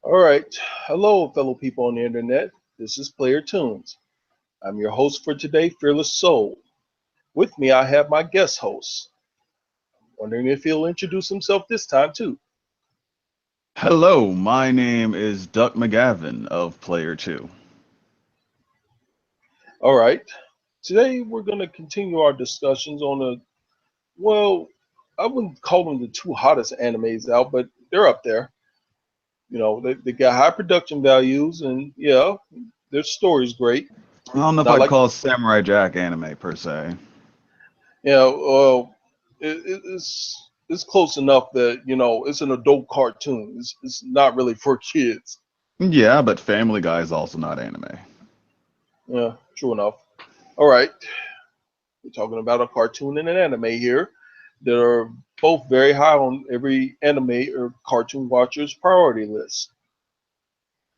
All right. Hello, fellow people on the internet. This is Player Toons. I'm your host for today, Fearless Soul. With me, I have my guest host. Wondering if he'll introduce himself this time, too. Hello, my name is Duck McGavin of Player 2. All right. Today, we're going to continue our discussions on well, I wouldn't call them the two hottest animes out, but they're up there. They got high production values, and yeah, their story's great. I don't know if Not I'd like, call Samurai Jack anime per se. well, it's close enough that it's an adult cartoon. It's not really for kids. Yeah, but Family Guy is also not anime. Yeah, true enough. All right, we're talking about a cartoon and an anime here that are both very high on every anime or cartoon watcher's priority list.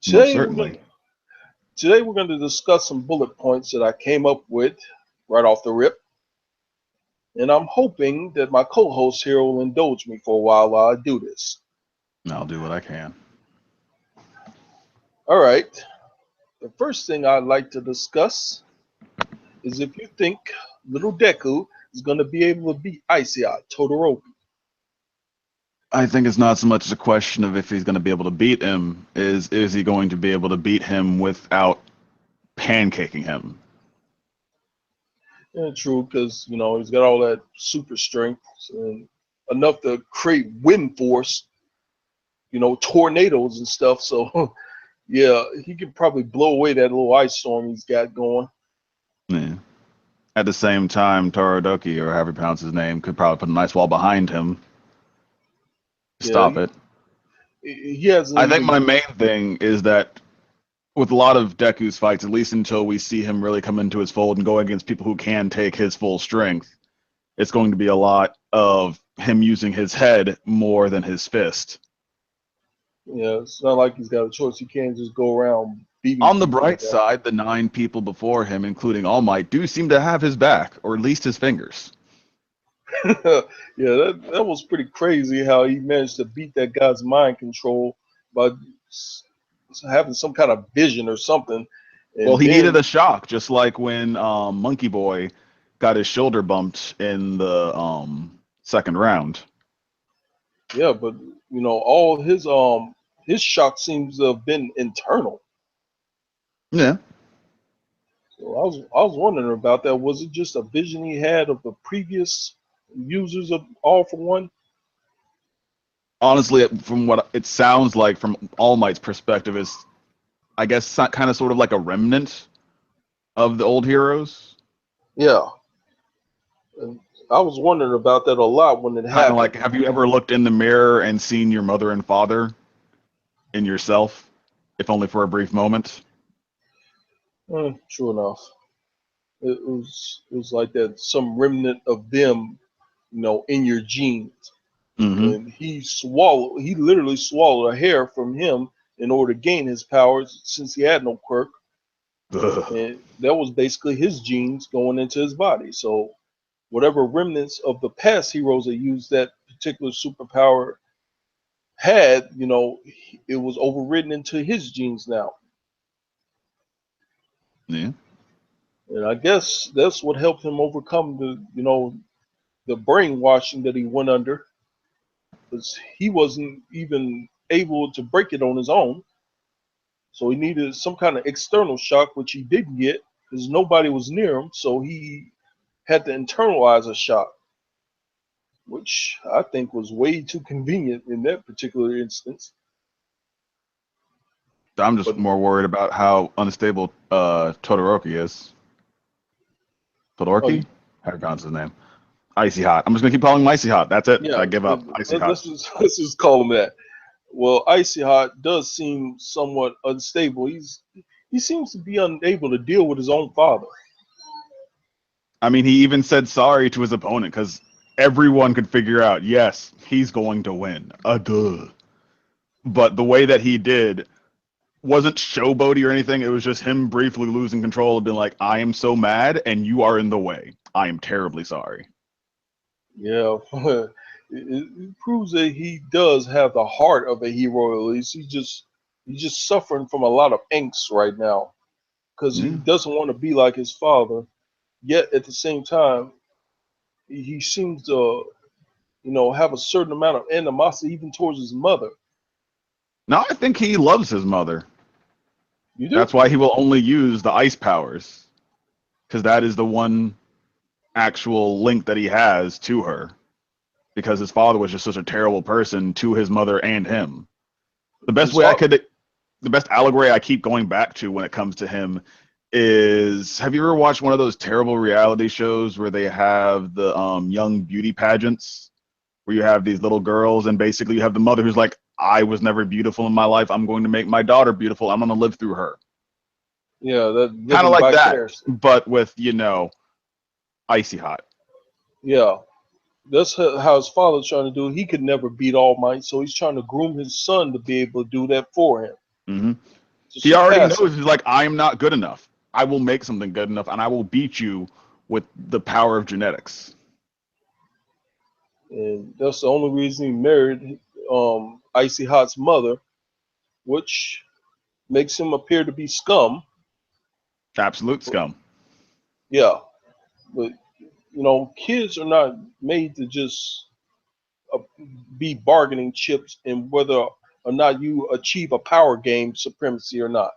Most Today we're certainly. going today we're going to discuss some bullet points that I came up with right off the rip, and I'm hoping that my co-host here will indulge me for a while I do this. I'll do what I can. All right. The first thing I'd like to discuss is if you think little Deku is going to be able to beat Icy Eye Todoroki. I think it's not so much a question of if he's going to be able to beat him, is he going to be able to beat him without pancaking him? Yeah, true, because he's got all that super strength and enough to create wind force, tornadoes and stuff. So yeah, he could probably blow away that little ice storm he's got going. Yeah. At the same time, Torodoki, or however you pronounce his name, could probably put a nice wall behind him to Yeah, stop it. he hasn't I think even. my main thing is that with a lot of Deku's fights, at least until we see him really come into his fold and go against people who can take his full strength, it's going to be a lot of him using his head more than his fist. It's not like he's got a choice. He can't just go around beating On the people bright down. side, the 9 people before him, including All Might, do seem to have his back, or at least his fingers. Yeah, that was pretty crazy how he managed to beat that guy's mind control by s- having some kind of vision or something. Well, And he needed then, a shock, just like when Monkey Boy got his shoulder bumped in the second round. yeah, but all his shock seems to have been internal. Yeah. So I was wondering about that. Was it just a vision he had of the previous users of All for One? Honestly, from what it sounds like from All Might's perspective, is I guess kind of sort of like a remnant of the old heroes. Yeah, and I was wondering about that a lot when it Kind of happened. like, have you ever looked in the mirror and seen your mother and father in yourself, if only for a brief moment? True enough. It was like that, some remnant of them, in your genes. Hmm. And he literally swallowed a hair from him in order to gain his powers since he had no quirk. And that was basically his genes going into his body. So whatever remnants of the past heroes that used that particular superpower had, it was overridden into his genes now. Yeah. And I guess that's what helped him overcome the brainwashing that he went under, because he wasn't even able to break it on his own. So he needed some kind of external shock, which he didn't get because nobody was near him. So he had to internalize a shock, which I think was way too convenient in that particular instance. I'm just But more worried about how unstable Todoroki is. oh, Todoroki? How do you pronounce his name? Icy Hot. I'm just gonna keep calling him Icy Hot. That's it. yeah, I give up. Icy Hot. let's just let's just call him that. Well, Icy Hot does seem somewhat unstable. He seems to be unable to deal with his own father. I mean, he even said sorry to his opponent because everyone could figure out, yes, he's going to win. Duh. But the way that he did wasn't showboaty or anything. It was just him briefly losing control and being like, I am so mad and you are in the way. I am terribly sorry. Yeah, it proves that he does have the heart of a hero. At least he's just He's just suffering from a lot of angst right now because he Yeah. doesn't want to be like his father. Yet at the same time, he seems to, have a certain amount of animosity even towards his mother. No, I think he loves his mother. You do? That's why he will only use the ice powers, because that is the one actual link that he has to her. Because his father was just such a terrible person to his mother and him. The best His way I father. could, the best allegory I keep going back to when it comes to him is, have you ever watched one of those terrible reality shows where they have the young beauty pageants, where you have these little girls and basically you have the mother who's like, I was never beautiful in my life. I'm going to make my daughter beautiful. I'm going to live through her. Yeah, that Kind of living like that, vicariously. but with, icy hot. Yeah, that's how his father's trying to do it. He could never beat All Might, so he's trying to groom his son to be able to do that for him, Hmm. to He already surpass him. knows, he's like, I am not good enough. I will make something good enough and I will beat you with the power of genetics. And that's the only reason he married Icy Hot's mother, which makes him appear to be scum. Absolute But, scum. yeah, but kids are not made to just uh, be bargaining chips in whether or not you achieve a power game supremacy or not.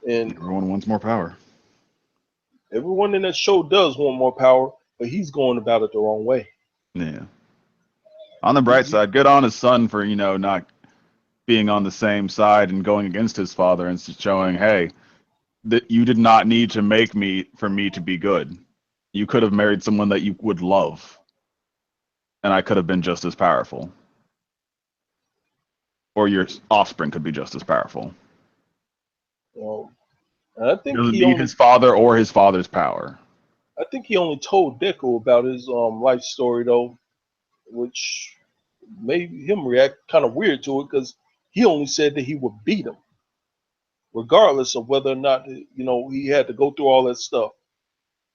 And Everyone wants more power. everyone in that show does want more power, but he's going about it the wrong way. Yeah. On the He, bright he, side, good on his son for, not being on the same side and going against his father and showing, hey, that you did not need to make me for me to be good. You could have married someone that you would love, and I could have been just as powerful. Or your offspring could be just as powerful. and I It think doesn't he need only, his father or his father's power. I think he only told Deku about his life story though, which made him react kind of weird to it because he only said that he would beat him, regardless of whether or not he had to go through all that stuff.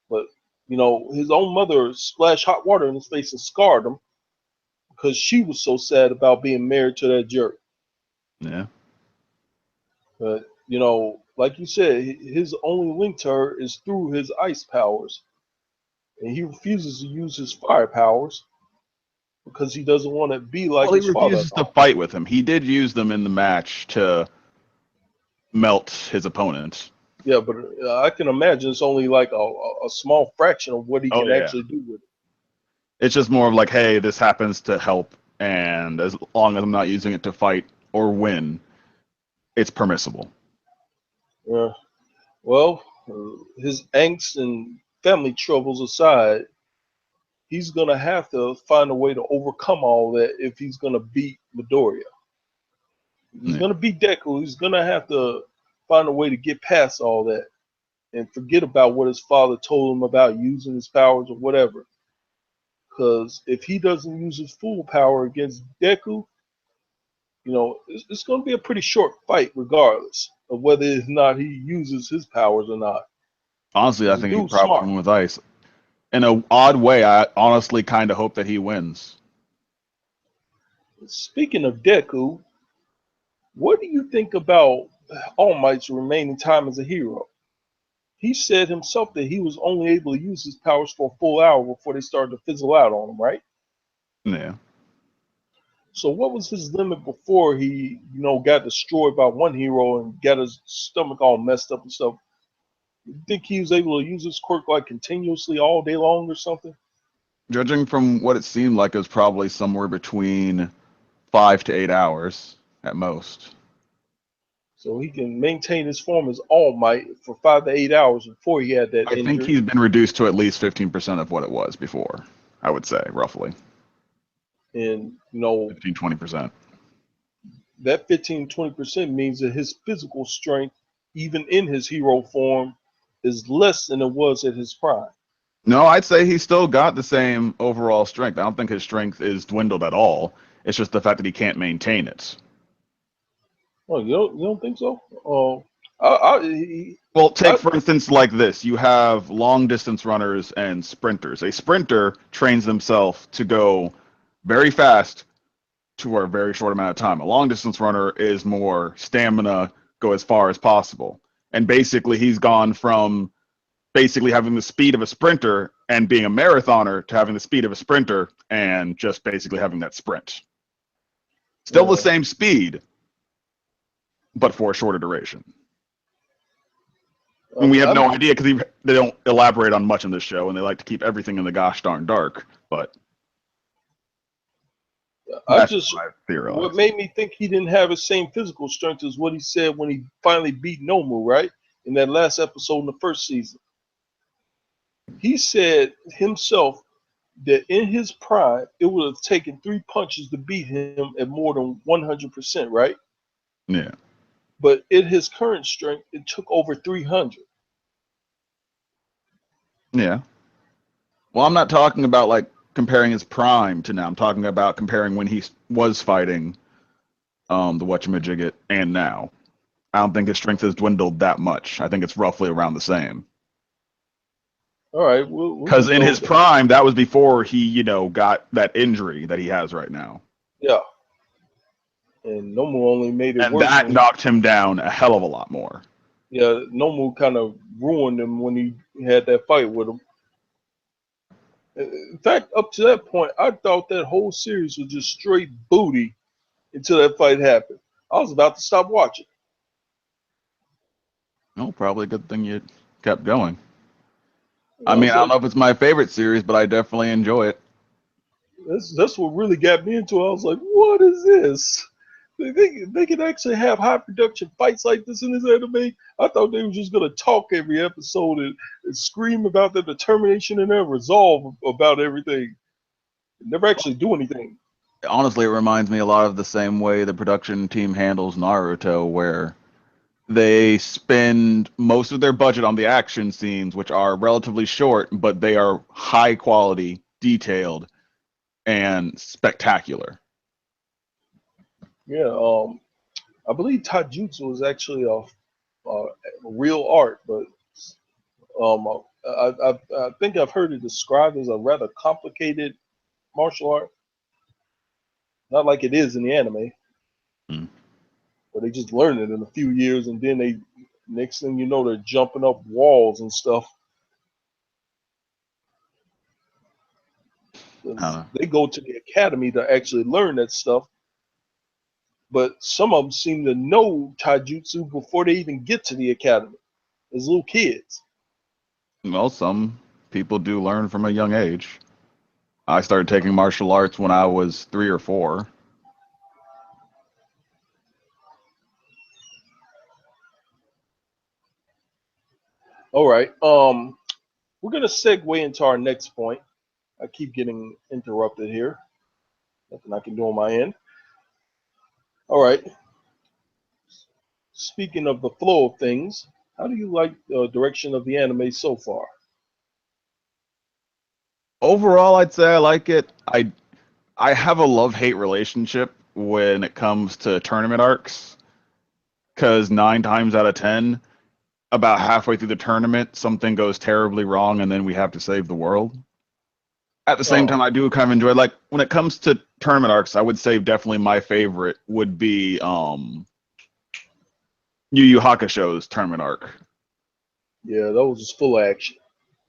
But his own mother splashed hot water in his face and scarred him because she was so sad about being married to that jerk. Yeah. But like you said, his only link to her is through his ice powers, and he refuses to use his fire powers because he doesn't want to be like Well, he his father refuses at to all. fight with him. He did use them in the match to melt his opponent. Yeah, but I can imagine it's only like a small fraction of what he Oh can yeah. actually do with it. It's just more of like, hey, this happens to help, and as long as I'm not using it to fight or win, it's permissible. Yeah. Well, his angst and family troubles aside, he's gonna have to find a way to overcome all that if he's gonna beat Midoriya. If he's Yeah. gonna beat Deku, he's gonna have to find a way to get past all that and forget about what his father told him about using his powers or whatever. Because if he doesn't use his full power against Deku, it's going to be a pretty short fight, regardless of whether or not he uses his powers or not. Honestly, I Because the think he dude's probably smart. win with ice. In an odd way, I honestly kind of hope that he wins. Speaking of Deku, what do you think about All Might's remaining time as a hero? He said himself that he was only able to use his powers for a full hour before they started to fizzle out on him, right? Yeah. So what was his limit before he, got destroyed by one hero and got his stomach all messed up and stuff? You think he was able to use his quirk like continuously all day long or something? Judging from what it seemed like, it was probably somewhere between 5 to 8 hours at most. So he can maintain his form as All Might for 5 to 8 hours before he had that I think injury. he's been reduced to at least 15% of what it was before. I would say roughly And 15-20%. that 15-20% means that his physical strength, even in his hero form, is less than it was at his prime. No, I'd say he's still got the same overall strength. I don't think his strength is dwindled at all. It's just the fact that he can't maintain it. Oh, you don't think so? Oh, Well, take I, for instance like this. You have long distance runners and sprinters. A sprinter trains himself to go very fast to a very short amount of time. A long distance runner is more stamina, go as far as possible. And basically he's gone from basically having the speed of a sprinter and being a marathoner to having the speed of a sprinter and just basically having that sprint. Still the same speed, but for a shorter duration. And we have no idea because they don't elaborate on much in this show, and they like to keep everything in the gosh darn dark. But what made me think he didn't have the same physical strength is what he said when he finally beat Nomu, right? In that last episode in the first season. He said himself that in his prime, it would have taken 3 punches to beat him at more than 100%, right? Yeah. But in his current strength, it took over 300. Yeah. Well, I'm not talking about like comparing his prime to now. I'm talking about comparing when he was fighting the whatchamajigget and now. I don't think his strength has dwindled that much. I think it's roughly around the same. All right. Because in his prime, that was before he, got that injury that he has right now. Yeah. And Nomu only made it worse. And that knocked him down a hell of a lot more. Yeah, Nomu kind of ruined him when he had that fight with him. In fact, up to that point, I thought that whole series was just straight booty until that fight happened. I was about to stop watching. Oh, probably a good thing you kept going. I mean, I don't know if it's my favorite series, but I definitely enjoy it. That's what really got me into it. I was like, what is this? They can actually have high production fights like this in this anime. I thought they were just going to talk every episode and scream about their determination and their resolve about everything. Never actually do anything. Honestly, it reminds me a lot of the same way the production team handles Naruto, where they spend most of their budget on the action scenes, which are relatively short, but they are high quality, detailed, and spectacular. Yeah, I believe taijutsu is actually a real art, but I think I've heard it described as a rather complicated martial art. Not like it is in the anime. But they just learn it in a few years, and then next thing you know, they're jumping up walls and stuff. They go to the academy to actually learn that stuff. But some of them seem to know taijutsu before they even get to the academy as little kids. Well, some people do learn from a young age. I started taking martial arts when I was 3 or 4. All right. We're gonna segue into our next point. I keep getting interrupted here. Nothing I can do on my end. All right. Speaking of the flow of things, how do you like the direction of the anime so far? Overall, I'd say I like it. I have a love-hate relationship when it comes to tournament arcs, because 9 times out of 10, about halfway through the tournament, something goes terribly wrong, and then we have to save the world. At the same time, I do kind of enjoy, like, when it comes to tournament arcs, I would say definitely my favorite would be Yu Yu Hakusho's tournament arc. Yeah, that was just full of action.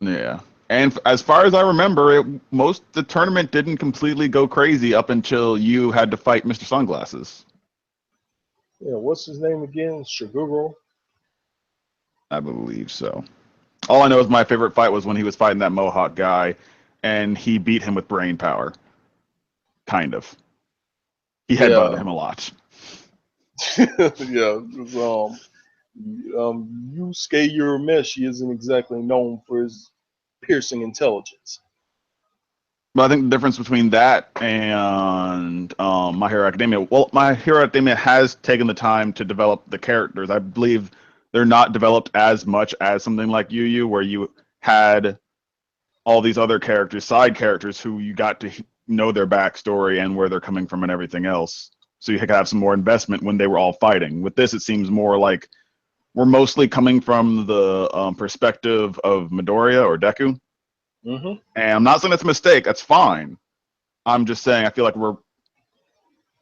Yeah. And as far as I remember, the tournament didn't completely go crazy up until you had to fight Mr. Sunglasses. Yeah, what's his name again? Shiguro? I believe so. All I know is my favorite fight was when he was fighting that Mohawk guy, and he beat him with brain power. Kind of. He headbutted him a lot. Yeah, Yusuke Urameshi isn't exactly known for his piercing intelligence. But I think the difference between that and My Hero Academia, well, My Hero Academia has taken the time to develop the characters. I believe they're not developed as much as something like Yu Yu, where you had all these other characters, side characters, who you got to know their backstory and where they're coming from and everything else. So you could have some more investment when they were all fighting. With this, it seems more like we're mostly coming from the perspective of Midoriya or Deku. Mm-hmm. And I'm not saying that's a mistake. That's fine. I'm just saying I feel like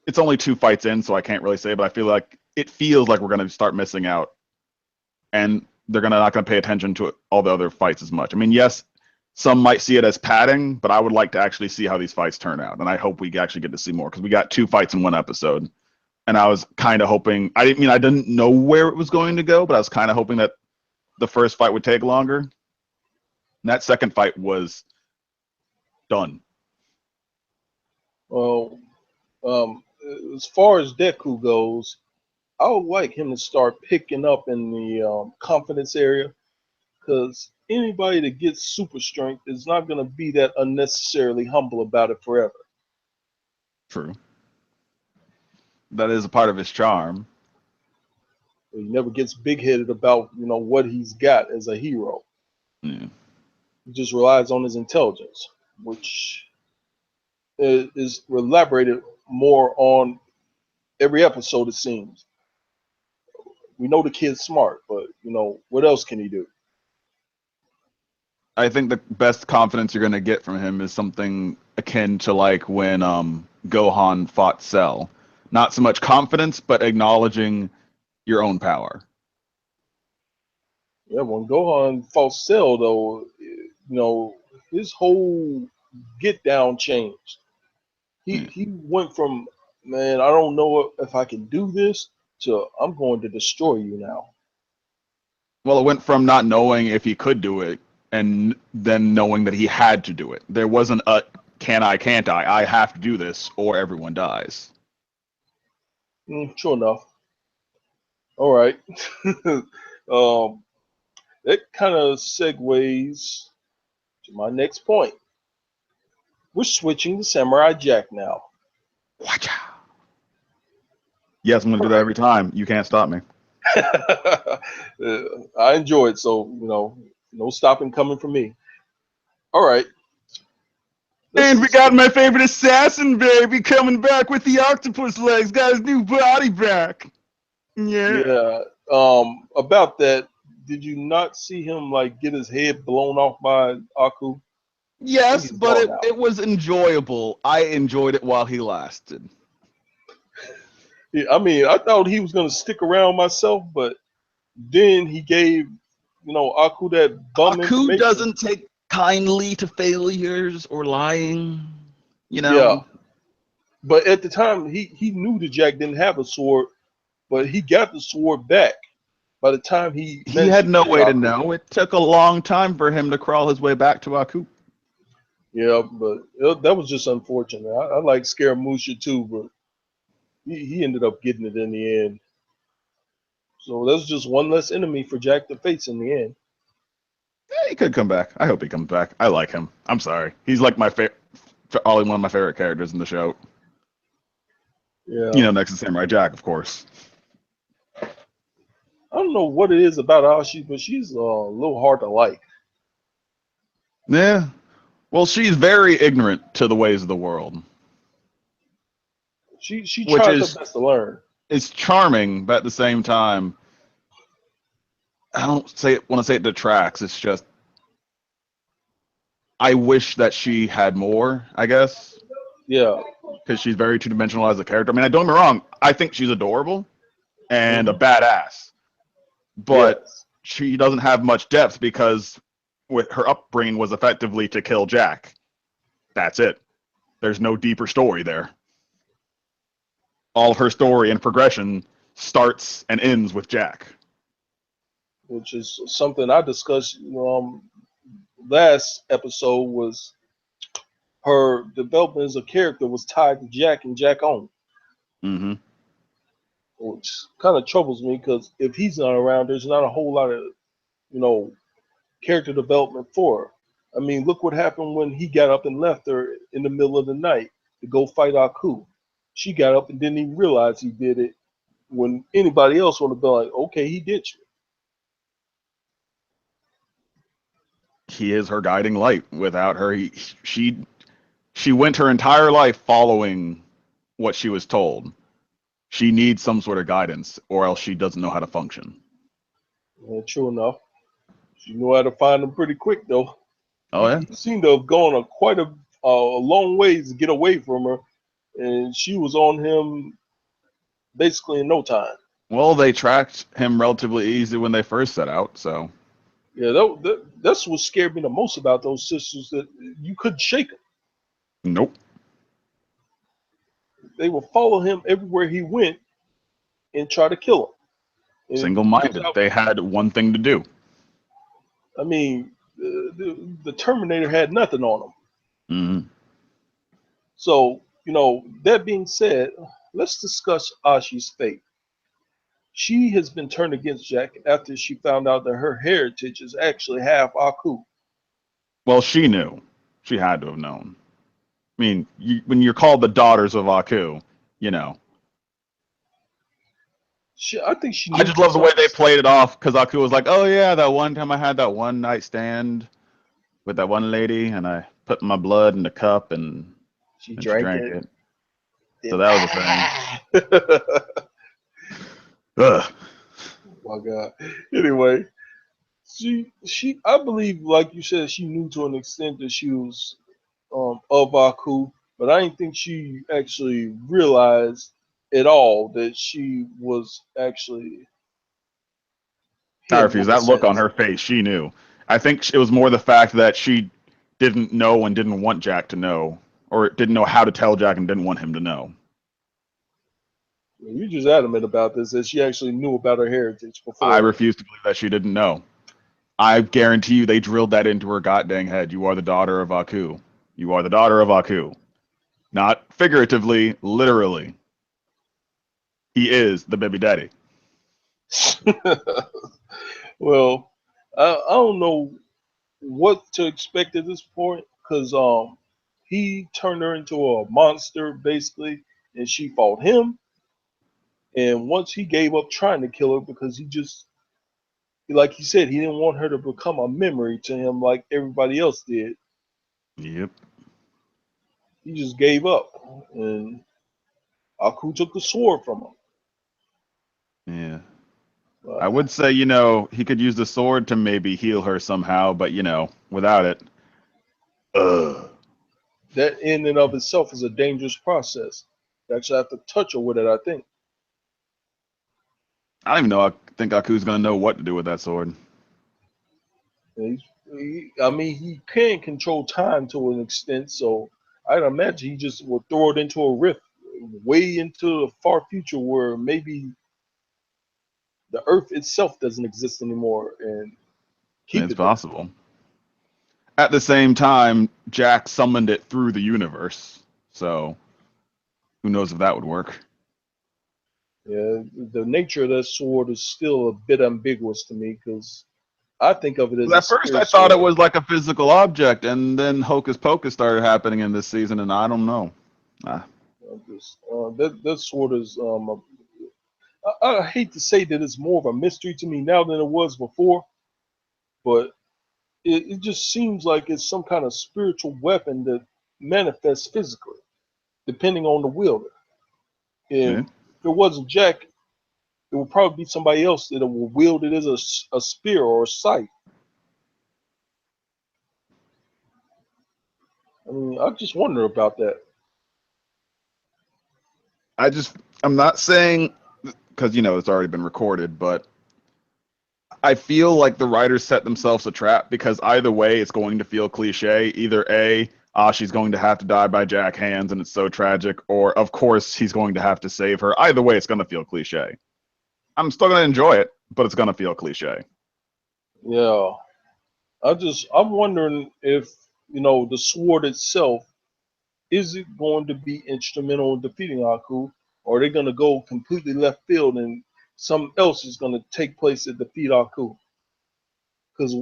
it's only 2 fights in, so I can't really say, but I feel like it feels like we're going to start missing out, and they're not going to pay attention to all the other fights as much. I mean, yes, some might see it as padding, but I would like to actually see how these fights turn out, and I hope we actually get to see more because we got 2 fights in 1 episode, and I was kind of hoping. I didn't know where it was going to go, but I was kind of hoping that the first fight would take longer. And that second fight was done. Well, as far as Deku goes, I would like him to start picking up in the confidence area, because anybody that gets super strength is not going to be that unnecessarily humble about it forever. True. That is a part of his charm. He never gets big-headed about what he's got as a hero. Yeah. He just relies on his intelligence, which is elaborated more on every episode, it seems. We know the kid's smart, but what else can he do? I think the best confidence you're going to get from him is something akin to like when Gohan fought Cell. Not so much confidence, but acknowledging your own power. Yeah, when Gohan fought Cell, though, his whole get down changed. He went from, man, I don't know if I can do this, to I'm going to destroy you now. Well, it went from not knowing if he could do it and then knowing that he had to do it. There wasn't a can I, can't I have to do this or everyone dies. Sure enough. All right. That kind of segues to my next point. We're switching to Samurai Jack now. Watcha. Yes, I'm going to do that every time. You can't stop me. I enjoy it, so no stopping coming from me. All right. And we got my favorite assassin, baby, coming back with the octopus legs. Got his new body back. Yeah. About that, did you not see him get his head blown off by Aku? Yes, but it was enjoyable. I enjoyed it while he lasted. Yeah, I mean, I thought he was gonna stick around myself, but then he gave Aku that bum Aku information. doesn't take kindly to failures or lying. Yeah, but at the time he knew that Jack didn't have a sword, but he got the sword back by the time he had no way to know. It took a long time for him to crawl his way back to Aku. Yeah, but that was just unfortunate. I like Scaramouche too, but he ended up getting it in the end. So that's just one less enemy for Jack to face in the end. Yeah, he could come back. I hope he comes back. I like him. I'm sorry. He's like my probably one of my favorite characters in the show. Yeah. Next to Samurai Jack, of course. I don't know what it is about Ashi, but she's a little hard to like. Yeah. Well, she's very ignorant to the ways of the world. She tries her best to learn. It's charming, but at the same time, I don't want to say it detracts. It's just I wish that she had more, I guess. Yeah. Because she's very two-dimensional as a character. I mean, don't get me wrong. I think she's adorable and a badass. But she doesn't have much depth because with her upbringing was effectively to kill Jack. That's it. There's no deeper story there. All her story and progression starts and ends with Jack. Which is something I discussed last episode, was her development as a character was tied to Jack and Jack on. Mm-hmm. Which kind of troubles me, because if he's not around, there's not a whole lot of, character development for her. I mean, look what happened when he got up and left her in the middle of the night to go fight Aku. She got up and didn't even realize he did it, when anybody else would have been like, okay, he ditched me. He is her guiding light. Without her, she went her entire life following what she was told. She needs some sort of guidance, or else she doesn't know how to function. Yeah, true enough. She knew how to find them pretty quick, though. Oh yeah. He seemed to have gone quite a long ways to get away from her, and she was on him basically in no time. Well, they tracked him relatively easy when they first set out, so. Yeah, that's what scared me the most about those sisters, that you couldn't shake them. Nope. They would follow him everywhere he went and try to kill him. Single-minded. They had one thing to do. I mean, the Terminator had nothing on him. Mm-hmm. So, that being said, let's discuss Ashi's fate. She has been turned against Jack after she found out that her heritage is actually half Aku. Well, she knew. She had to have known. I mean, when you're called the daughters of Aku, you know. I think she I knew just to love the some way they extent. played it off, because Aku was like, "Oh yeah, that one time I had that one night stand with that one lady, and I put my blood in the cup, and She she drank drank it. it." So Then, that was a thing. oh Ugh. my God. Anyway, she I believe, like you said, she knew to an extent that she was of Aku, but I didn't think she actually realized at all that she was actually I him refuse. in a That look on sense. her face, she knew. I think it was more the fact that she didn't know and didn't want Jack to know, or didn't know how to tell Jack and didn't want him to know. You're just adamant about this, that she actually knew about her heritage I before. refuse to believe that she didn't know. I guarantee you they drilled that into her goddamn head. You are the daughter of Aku. You are the daughter of Aku. Not figuratively, literally. He is the baby daddy. Well, I don't know what to expect at this point, because he turned her into a monster basically, and she fought him. And once he gave up trying to kill her, because he just, like he said, he didn't want her to become a memory to him like everybody else did. Yep. He just gave up, and Aku took the sword from him. Yeah. Uh, I would say, he could use the sword to maybe heal her somehow, but, without it. Ugh. that in and of itself is a dangerous process. You actually have to touch her with it, I think. I don't even know. I think Aku's going to know what to do with that sword. I mean, he can control time to an extent, so I'd imagine he just will throw it into a rift way into the far future where maybe the Earth itself doesn't exist anymore and keep It's it there. possible. At the same time, Jack summoned it through the universe. So, who knows if that would work. Yeah, the nature of that sword is still a bit ambiguous to me, because I think of it as a At first, I spirit thought it sword. was like a physical object, and then Hocus Pocus started happening in this season, and I don't know. Ah, That sword is I hate to say that it's more of a mystery to me now than it was before, but it just seems like it's some kind of spiritual weapon that manifests physically, depending on the wielder. yeah. If it wasn't Jack, it would probably be somebody else that will wield it as a spear or a scythe. I mean, I just wonder about that. I'm not saying, because, it's already been recorded, but I feel like the writers set themselves a trap because either way, it's going to feel cliche. Either A, she's going to have to die by Jack hands and it's so tragic, or of course, he's going to have to save her. Either way, it's going to feel cliche. I'm still going to enjoy it, but it's going to feel cliche. Yeah, I'm wondering if the sword itself, is it going to be instrumental in defeating Aku, or are they going to go completely left field and something else is going to take place to defeat Aku? Because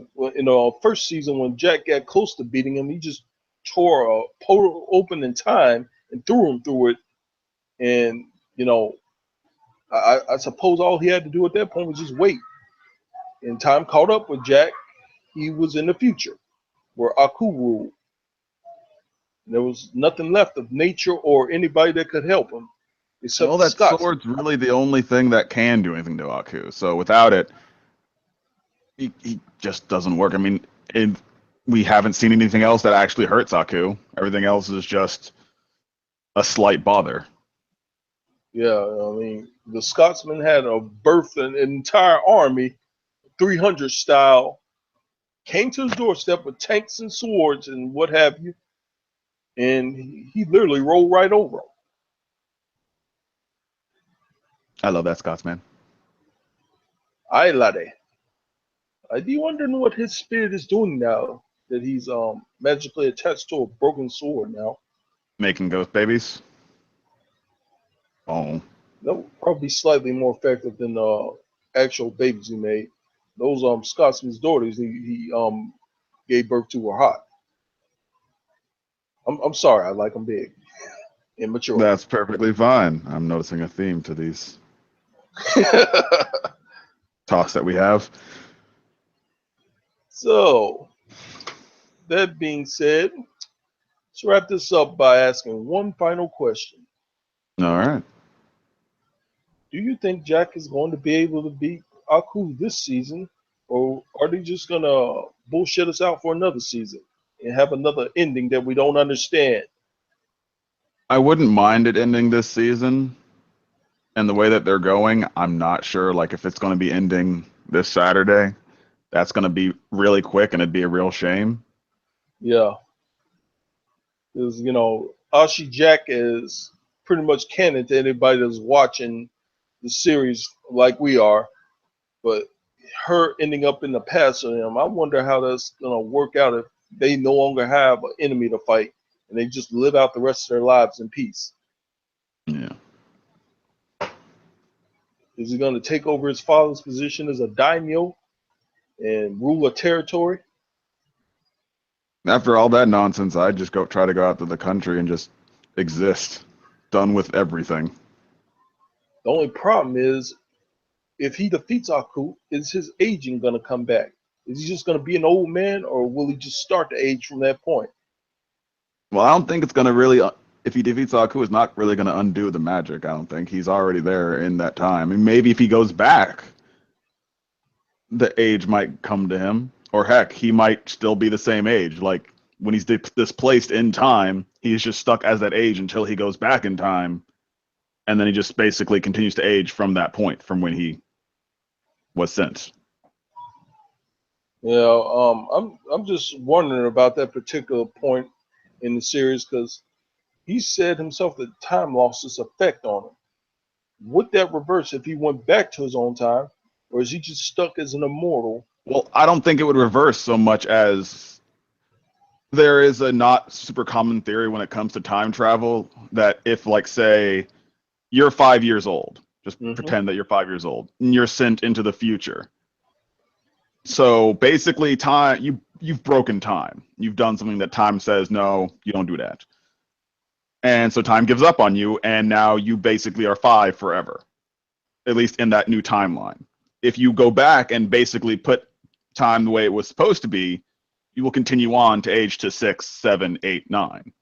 first season when Jack got close to beating him, he just tore a portal open in time and threw him through it. And you know, I suppose all he had to do at that point was just wait. And time caught up with Jack. He was in the future where Aku ruled. There was nothing left of nature or anybody that could help him except Well, the that Scotsman. sword's really the only thing that can do anything to Aku. So without it, he just doesn't work. I mean, we haven't seen anything else that actually hurts Aku. Everything else is just a slight bother. Yeah, I mean, the Scotsman had a birth an entire army, 300 style, came to his doorstep with tanks and swords and what have you, and he literally rolled right over him. I love that Scotsman. Aye, laddie. I do wonder what his spirit is doing now that he's magically attached to a broken sword now. Making ghost babies. Oh. That would probably be slightly more effective than actual babies he made. Those Scotsman's daughters he gave birth to were hot. I'm sorry, I like them big, immature. That's perfectly fine. I'm noticing a theme to these talks that we have. So, that being said, let's wrap this up by asking one final question. All right. Do you think Jack is going to be able to beat Aku this season, or are they just gonna bullshit us out for another season and have another ending that we don't understand? I wouldn't mind it ending this season. And the way that they're going, I'm not sure like if it's going to be ending this Saturday. That's going to be really quick and it'd be a real shame. Yeah, because Ashi Jack is pretty much canon to anybody that's watching the series like we are, but her ending up in the past of him, I wonder how that's gonna work out if they no longer have an enemy to fight and they just live out the rest of their lives in peace. Yeah. Is he gonna take over his father's position as a daimyo and rule a territory? After all that nonsense, I'd just try to go out to the country and just exist. Done with everything. The only problem is if he defeats Aku, is his aging gonna come back? Is he just gonna be an old man, or will he just start to age from that point? Well, I don't think it's going to really, if he defeats Aku, it's not really going to undo the magic. I don't think he's already there in that time. And maybe if he goes back, the age might come to him. Or heck, he might still be the same age. Like when he's displaced in time, he's just stuck as that age until he goes back in time. And then he just basically continues to age from that point, from when he was sent. Yeah, I'm just wondering about that particular point in the series because he said himself that time lost its effect on him. Would that reverse if he went back to his own time, or is he just stuck as an immortal? Well, I don't think it would reverse so much as there is a not super common theory when it comes to time travel that if, like, say, you're 5 years old, just pretend that you're 5 years old, and you're sent into the future. So basically, you've broken time. You've done something that time says, no, you don't do that. And so time gives up on you, and now you basically are 5 forever, at least in that new timeline. If you go back and basically put time the way it was supposed to be, you will continue on to age to 6, 7, 8, 9.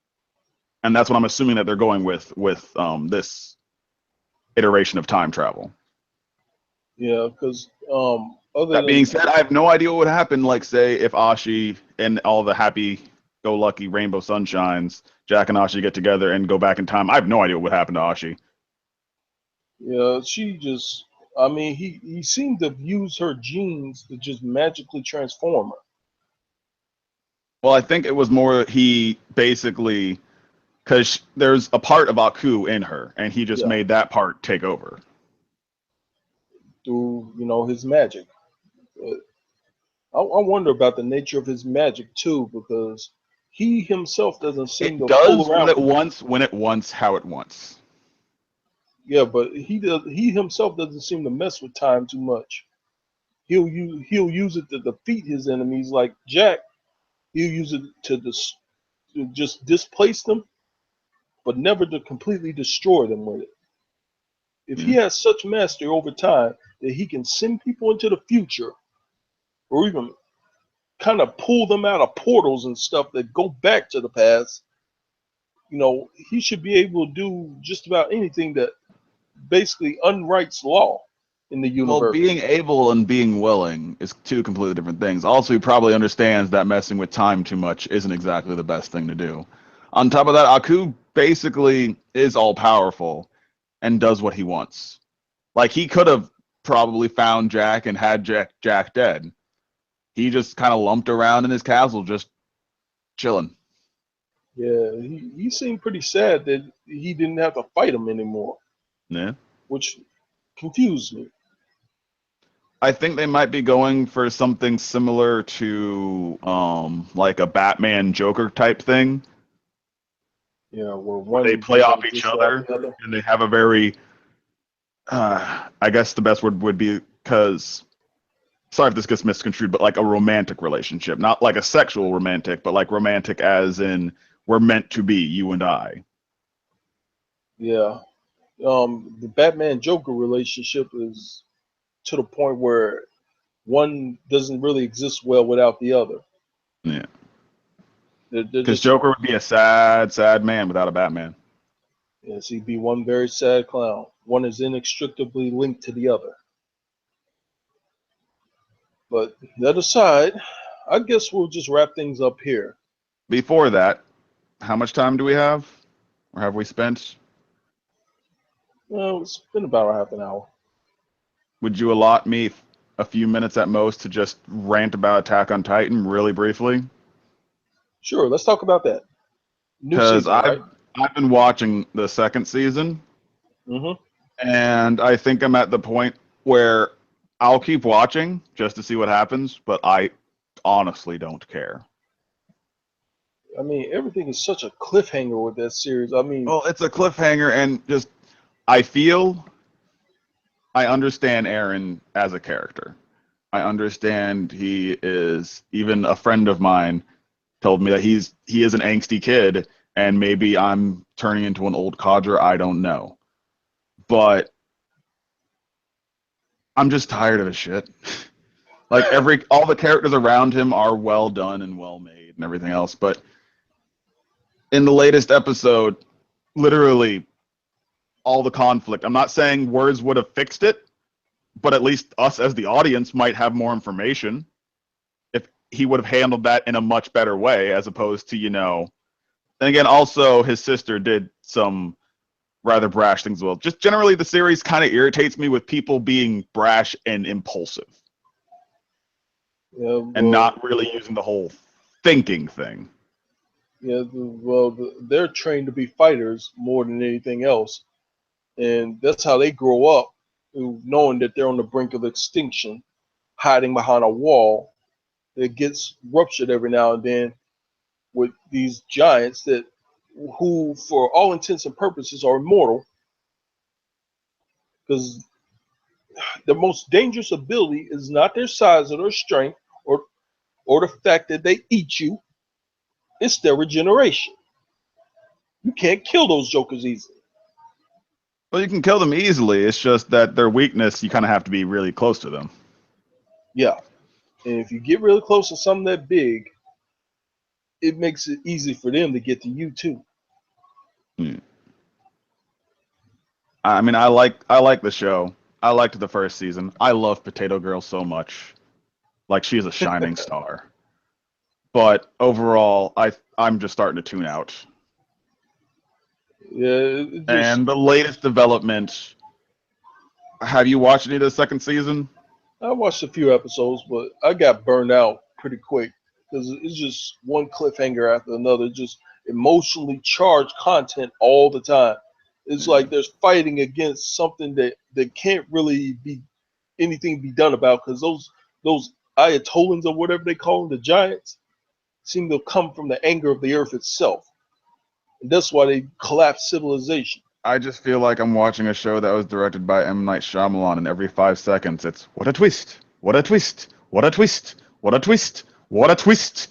And that's what I'm assuming that they're going with this iteration of time travel. Yeah, because that being said, I have no idea what would happen, like, say, if Ashi and all the happy-go-lucky rainbow sunshines, Jack and Ashi get together and go back in time. I have no idea what would happen to Ashi. Yeah, he seemed to have used her genes to just magically transform her. Well, I think it was more he basically, because there's a part of Aku in her, and he just made that part take over. Through, his magic. But I wonder about the nature of his magic too, because he himself doesn't seem to fool around. When it wants, how it wants. Yeah, but he himself doesn't seem to mess with time too much. He'll use it to defeat his enemies, like Jack. He'll use it to just displace them, but never to completely destroy them with it. If he has such mastery over time that he can send people into the future, or even kind of pull them out of portals and stuff that go back to the past, he should be able to do just about anything that basically unwrites law in the universe. Well, being able and being willing is two completely different things. Also, he probably understands that messing with time too much isn't exactly the best thing to do. On top of that, Aku basically is all powerful and does what he wants. Like, he could have probably found Jack and had Jack dead. He just kind of lumped around in his castle, just chilling. Yeah, he seemed pretty sad that he didn't have to fight him anymore, Yeah. which confused me. I think they might be going for something similar to like a Batman Joker type thing, Yeah, where where one they play is gonna off each distract other the other. and they have a very I guess the best word would be, because sorry if this gets misconstrued, but like a romantic relationship, not like a sexual romantic, but like romantic as in we're meant to be, you and I. Yeah. The Batman Joker relationship is to the point where one doesn't really exist well without the other. Yeah. They're Because just, Joker would be a sad, sad man without a Batman. yes, he'd be one very sad clown. One is inextricably linked to the other. But that aside, I guess we'll just wrap things up here. Before that, how much time do we have? Or have we spent? Well, it's been about a half an hour. Would you allot me a few minutes at most to just rant about Attack on Titan really briefly? Sure, let's talk about that. New Because season, right? I've been watching the second season, Mm-hmm. and I think I'm at the point where I'll keep watching just to see what happens, but I honestly don't care. I mean, everything is such a cliffhanger with that series. I mean, Well, it's a cliffhanger, and just I understand Aaron as a character. I understand he is, even a friend of mine told me that he is an angsty kid, and maybe I'm turning into an old codger. I don't know, but I'm just tired of his shit. Like, all the characters around him are well done and well made and everything else, but in the latest episode, literally all the conflict. I'm not saying words would have fixed it, but at least us as the audience might have more information if he would have handled that in a much better way, as opposed to, and again, also his sister did some rather brash things as well. Just generally, the series kind of irritates me with people being brash and impulsive yeah, and well, not really using the whole thinking thing. yeah, they're trained to be fighters more than anything else, and that's how they grow up, knowing that they're on the brink of extinction, hiding behind a wall that gets ruptured every now and then with these giants who, for all intents and purposes, are immortal. Because the most dangerous ability is not their size or their strength or the fact that they eat you. It's their regeneration. You can't kill those jokers easily. Well, you can kill them easily. It's just that their weakness, you kind of have to be really close to them. Yeah. And if you get really close to something that big, it makes it easy for them to get to you too. Hmm. I mean, I like the show. I liked the first season. I love Potato Girl so much. Like, she is a shining star. But overall, I'm just starting to tune out. Yeah, it just And the latest development, have you watched any of the second season? I watched a few episodes, but I got burned out pretty quick because it's just one cliffhanger after another, just emotionally charged content all the time. It's Yeah. like there's fighting against something that can't really be anything be done about because those Ayatollahs or whatever they call them, the giants, seem to come from the anger of the earth itself. And that's why they collapse civilization. I just feel like I'm watching a show that was directed by M. Night Shyamalan, and every 5 seconds it's, what a twist, what a twist, what a twist, what a twist, what a twist.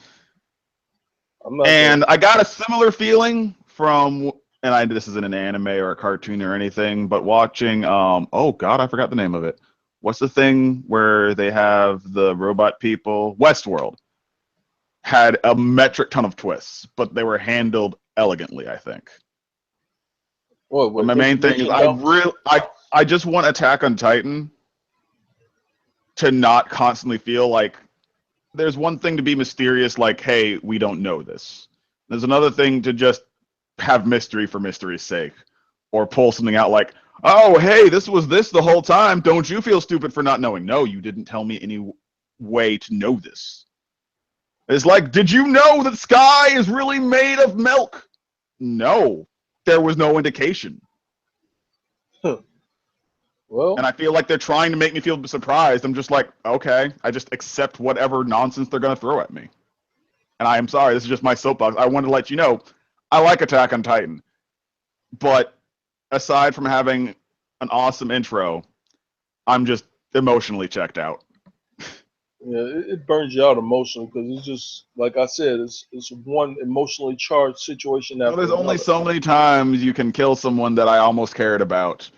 I'm not gonna. And I got a similar feeling from, and this isn't an anime or a cartoon or anything, but watching, oh God, I forgot the name of it. What's the thing where they have the robot people? Westworld had a metric ton of twists, but they were handled elegantly, I think. What? But What my main thing is information dumps? I just want Attack on Titan to not constantly feel like there's one thing to be mysterious, like, hey, we don't know this. There's another thing to just have mystery for mystery's sake, or pull something out like, oh, hey, this was this the whole time. Don't you feel stupid for not knowing? No, you didn't tell me any way to know this. It's like, did you know that sky is really made of milk? No, there was no indication. Well, and I feel like they're trying to make me feel surprised. I'm just like, okay, I just accept whatever nonsense they're going to throw at me. And I am sorry, this is just my soapbox. I wanted to let you know, I like Attack on Titan. But aside from having an awesome intro, I'm just emotionally checked out. yeah, it burns you out emotionally because it's just like I said, it's one emotionally charged situation after There's only another. so many times you can kill someone that I almost cared about,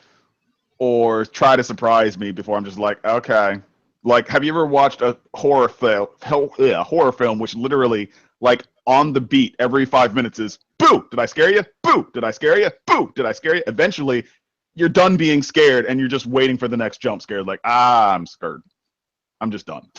or try to surprise me before I'm just like, okay. Like, have you ever watched a horror film which literally, like, on the beat every 5 minutes is, boo, did I scare you? Boo, did I scare you? Boo, did I scare you? Eventually, you're done being scared and you're just waiting for the next jump scare. Like, I'm scared. I'm just done.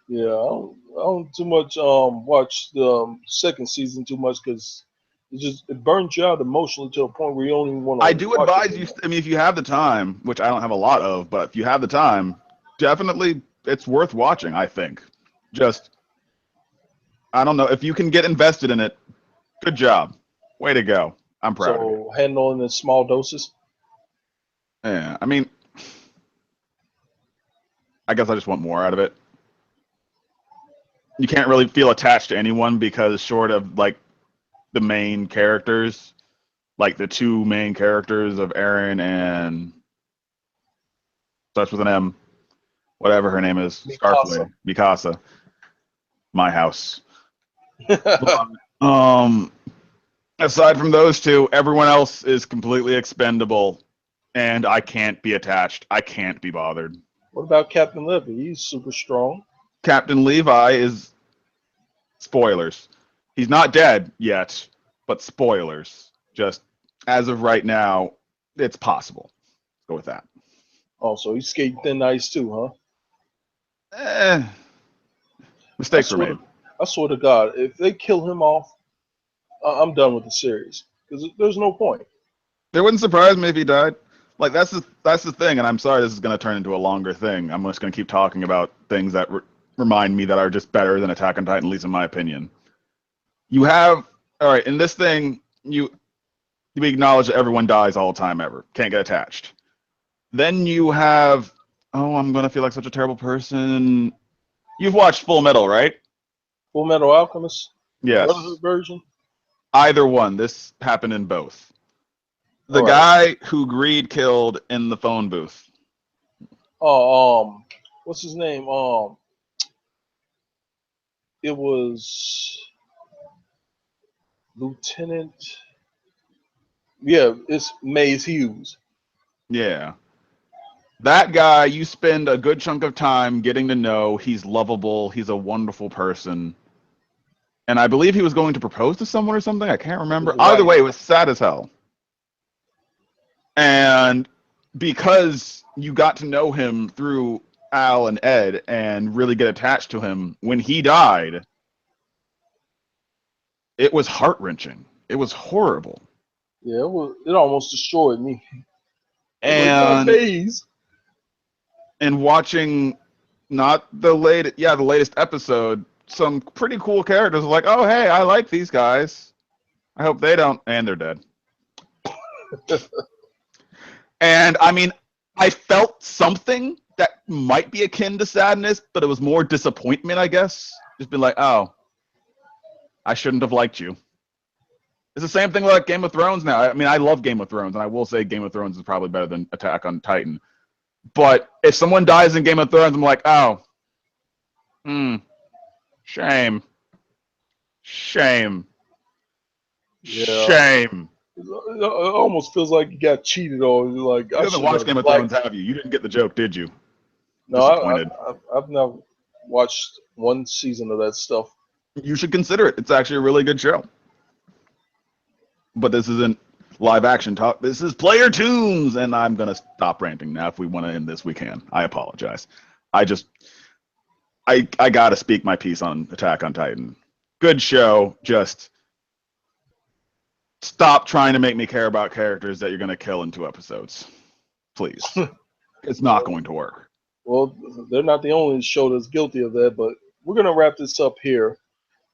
Yeah, I don't too much watch the second season too much because it burns you out emotionally to a point where you don't even want to. I do watch advise it you, I mean, if you have the time, which I don't have a lot of, but if you have the time, definitely it's worth watching, I think. Just, I don't know, if you can get invested in it, good job. Way to go. I'm proud of you. So handling in small doses. Yeah, I mean, I guess I just want more out of it. You can't really feel attached to anyone because short of, like, the main characters, like the two main characters of Eren and starts with an M, whatever her name is, Mikasa. Mikasa, my house. But, aside from those two, everyone else is completely expendable, and I can't be attached. I can't be bothered. What about Captain Levy? He's super strong. Captain Levi is spoilers. He's not dead yet, but spoilers. Just as of right now, it's possible. Go with that. Also, he's skating thin ice too, huh? Eh, I mistakes were swear, made. I swear to God, if they kill him off, I'm done with the series because there's no point. It wouldn't surprise me if he died. Like, that's the thing, and I'm sorry this is going to turn into a longer thing. I'm just going to keep talking about things that remind me that are just better than Attack on Titan, at least in my opinion. You have, all right, in this thing, you acknowledge that everyone dies all the time ever. Can't get attached. Then you have, oh, I'm going to feel like such a terrible person. You've watched Full Metal, right? Full Metal Alchemist, Yes. Brotherhood version. Either one. This happened in both. The All right. guy who Greed killed in the phone booth. Oh, what's his name? It was Lieutenant. Yeah, it's Maze Hughes. Yeah. That guy, you spend a good chunk of time getting to know. He's lovable. He's a wonderful person. And I believe he was going to propose to someone or something. I can't remember. His Either wife. way, it was sad as hell. And because you got to know him through Al and Ed and really get attached to him, when he died, it was heart-wrenching. It was horrible. Yeah, it almost destroyed me. And Maze. and watching not the latest episode, some pretty cool characters are like, oh hey, I like these guys. I hope they don't, and they're dead. And I mean, I felt something that might be akin to sadness, but it was more disappointment, I guess. Just been like, oh, I shouldn't have liked you. It's the same thing like Game of Thrones now. I mean, I love Game of Thrones, and I will say Game of Thrones is probably better than Attack on Titan. But if someone dies in Game of Thrones, I'm like, oh, shame. Shame. Yeah. Shame. It almost feels like you got cheated on. Like, You haven't watched Game of Thrones, have you? You didn't get the joke, did you? No, Disappointed. I've never watched one season of that stuff. You should consider it. It's actually a really good show. But this isn't live action talk. This is Plyr toons, and I'm gonna stop ranting now. If we want to end this, we can. I apologize. I gotta speak my piece on Attack on Titan. Good show. Just Stop trying to make me care about characters that you're going to kill in 2 episodes. Please. It's not going to work. Well, they're not the only show that's guilty of that, but we're going to wrap this up here.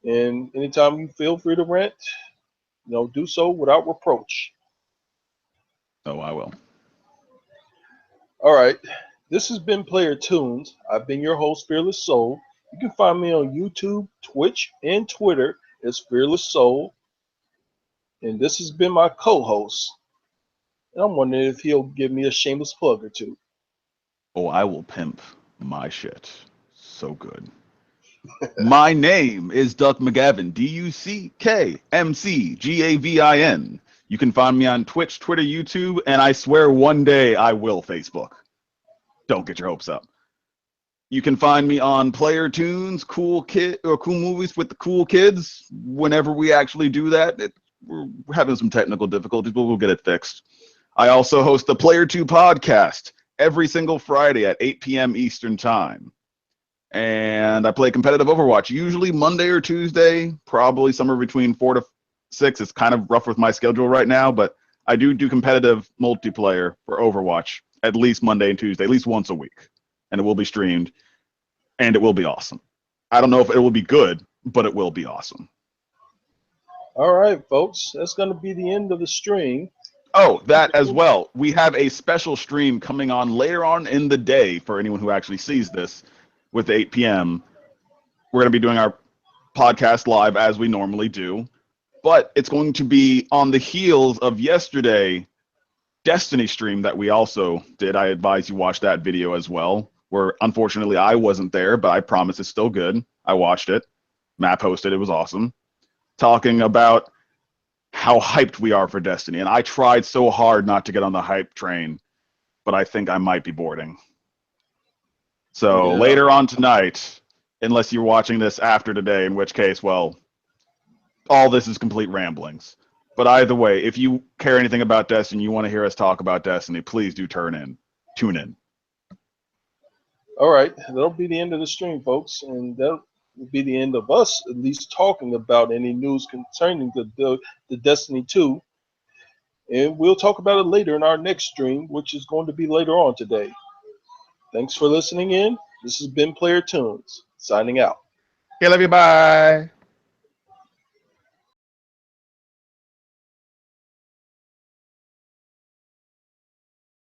And anytime you feel free to rant, do so without reproach. Oh, I will. All right. This has been Plyr Toons. I've been your host, Fearless Soul. You can find me on YouTube, Twitch, and Twitter as Fearless Soul. And this has been my co-host. And I'm wondering if he'll give me a shameless plug or two. Oh, I will pimp my shit. So good. My name is Duck McGavin, DuckMcGavin. You can find me on Twitch, Twitter, YouTube, and I swear one day I will Facebook. Don't get your hopes up. You can find me on Plyr Toons, cool movies with the cool kids. Whenever we actually do that, we're having some technical difficulties, but we'll get it fixed. I also host the Plyr 2 podcast every single Friday at 8 p.m. Eastern Time. And I play competitive Overwatch, usually Monday or Tuesday, probably somewhere between 4 to 6. It's kind of rough with my schedule right now, but I do competitive multiplayer for Overwatch at least Monday and Tuesday, at least once a week. And it will be streamed, and it will be awesome. I don't know if it will be good, but it will be awesome. All right, folks, that's going to be the end of the stream. Oh, that as well. We have a special stream coming on later on in the day for anyone who actually sees this with 8 p.m. We're going to be doing our podcast live as we normally do, but it's going to be on the heels of yesterday Destiny stream that we also did. I advise you watch that video as well, where unfortunately I wasn't there, but I promise it's still good. I watched it. Matt posted it was awesome. Talking about how hyped we are for Destiny. And I tried so hard not to get on the hype train, but I think I might be boarding. So later on tonight, unless you're watching this after today, in which case, well, all this is complete ramblings. But either way, if you care anything about Destiny, you want to hear us talk about Destiny, please do tune in. All right, that'll be the end of the stream, folks, and that will be the end of us at least talking about any news concerning the Destiny 2. And we'll talk about it later in our next stream, which is going to be later on today. Thanks for listening in. This has been Plyr Toons, signing out. Okay, love you, bye.